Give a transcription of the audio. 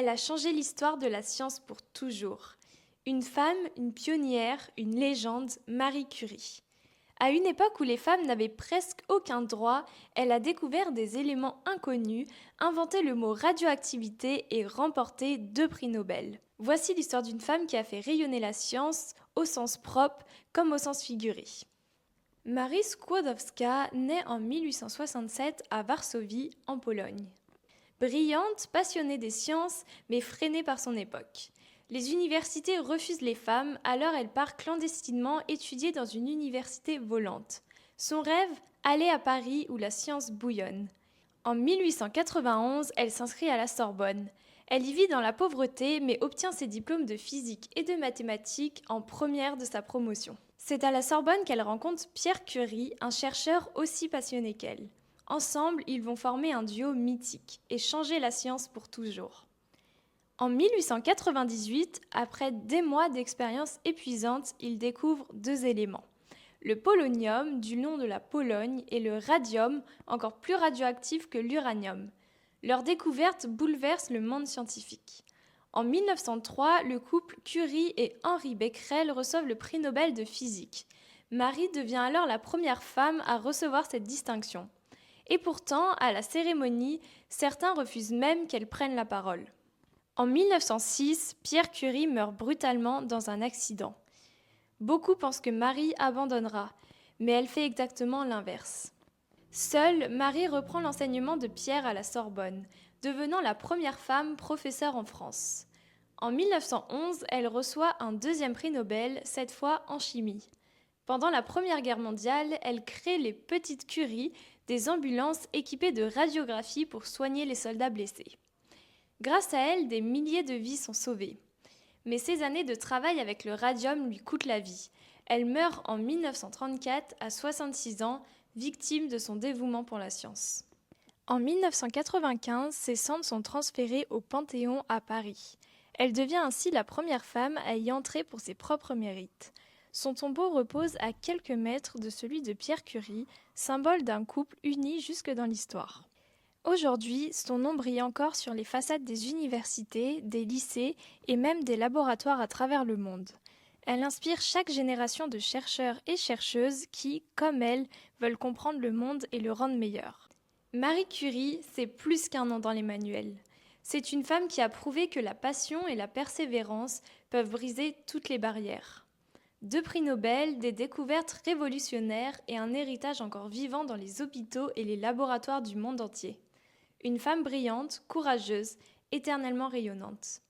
Elle a changé l'histoire de la science pour toujours. Une femme, une pionnière, une légende, Marie Curie. À une époque où les femmes n'avaient presque aucun droit, elle a découvert des éléments inconnus, inventé le mot radioactivité et remporté 2 prix Nobel. Voici l'histoire d'une femme qui a fait rayonner la science, au sens propre comme au sens figuré. Marie Skłodowska naît en 1867 à Varsovie, en Pologne. Brillante, passionnée des sciences, mais freinée par son époque. Les universités refusent les femmes, alors elle part clandestinement étudier dans une université volante. Son rêve, aller à Paris où la science bouillonne. En 1891, elle s'inscrit à la Sorbonne. Elle y vit dans la pauvreté, mais obtient ses diplômes de physique et de mathématiques en première de sa promotion. C'est à la Sorbonne qu'elle rencontre Pierre Curie, un chercheur aussi passionné qu'elle. Ensemble, ils vont former un duo mythique et changer la science pour toujours. En 1898, après des mois d'expériences épuisantes, ils découvrent 2 éléments. Le polonium, du nom de la Pologne, et le radium, encore plus radioactif que l'uranium. Leur découverte bouleverse le monde scientifique. En 1903, le couple Curie et Henri Becquerel reçoivent le prix Nobel de physique. Marie devient alors la première femme à recevoir cette distinction. Et pourtant, à la cérémonie, certains refusent même qu'elle prenne la parole. En 1906, Pierre Curie meurt brutalement dans un accident. Beaucoup pensent que Marie abandonnera, mais elle fait exactement l'inverse. Seule, Marie reprend l'enseignement de Pierre à la Sorbonne, devenant la première femme professeure en France. En 1911, elle reçoit un 2e prix Nobel, cette fois en chimie. Pendant la Première Guerre mondiale, elle crée les Petites Curies, des ambulances équipées de radiographie pour soigner les soldats blessés. Grâce à elle, des milliers de vies sont sauvées. Mais ces années de travail avec le radium lui coûtent la vie. Elle meurt en 1934 à 66 ans, victime de son dévouement pour la science. En 1995, ses cendres sont transférées au Panthéon à Paris. Elle devient ainsi la première femme à y entrer pour ses propres mérites. Son tombeau repose à quelques mètres de celui de Pierre Curie, symbole d'un couple uni jusque dans l'histoire. Aujourd'hui, son nom brille encore sur les façades des universités, des lycées et même des laboratoires à travers le monde. Elle inspire chaque génération de chercheurs et chercheuses qui, comme elle, veulent comprendre le monde et le rendre meilleur. Marie Curie, c'est plus qu'un nom dans les manuels. C'est une femme qui a prouvé que la passion et la persévérance peuvent briser toutes les barrières. 2 prix Nobel, des découvertes révolutionnaires et un héritage encore vivant dans les hôpitaux et les laboratoires du monde entier. Une femme brillante, courageuse, éternellement rayonnante.